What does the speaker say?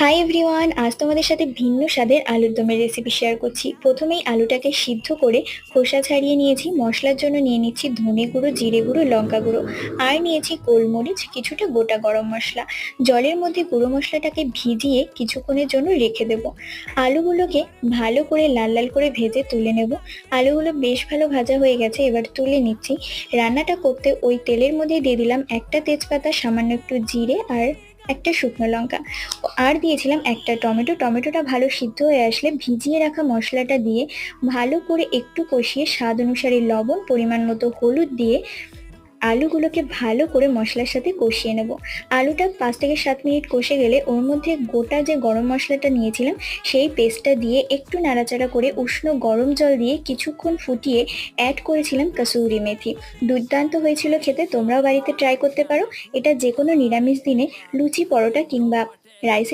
Hi everyone, আজ তোমাদের সাথে ভিন্ন স্বাদের আলুর দমের রেসিপি শেয়ার করছি। প্রথমেই আলুটাকে সিদ্ধ করে খোসা ছাড়িয়ে নিয়েছি। মশলার জন্য নিয়ে নিচ্ছি ধনে গুঁড়ো, জিরে গুঁড়ো, লঙ্কা গুঁড়ো, আর নিয়েছি গোলমরিচ, কিছুটা গোটা গরম মশলা। জলের মধ্যে গুঁড়ো মশলাটাকে ভিজিয়ে কিছুক্ষণের জন্য রেখে দেবো। আলুগুলোকে ভালো করে লাল লাল করে ভেজে তুলে নেব। আলুগুলো বেশ ভালো ভাজা হয়ে গেছে, এবার তুলে নিচ্ছি। রান্নাটা করতে ওই তেলের মধ্যে দিয়ে দিলাম একটা তেজপাতা, সামান্য একটু জিরে আর একটা শুকনো লঙ্কা, আর দিয়েছিলাম একটা টমেটো। টমেটোটা ভালো সিদ্ধ হয়ে আসলে ভিজিয়ে রাখা মশলাটা দিয়ে ভালো করে একটু কষিয়ে স্বাদ অনুসারে লবণ, পরিমাণ মতো হলুদ দিয়ে আলুগুলোকে ভালো করে মশলার সাথে কষিয়ে নেব। আলুটা 5 থেকে 7 মিনিট কষে গেলে ওর মধ্যে গোটা যে গরম মশলাটা নিয়েছিলাম সেই পেস্টটা দিয়ে একটু নাড়াচাড়া করে উষ্ণ গরম জল দিয়ে কিছুক্ষণ ফুটিয়ে অ্যাড করেছিলাম কাসুরি মেথি। দুর্দান্ত হয়েছিল খেতে, তোমরাও বাড়িতে ট্রাই করতে পারো। এটা যে কোনো নিরামিষ দিনে লুচি, পরোটা কিংবা রাইসের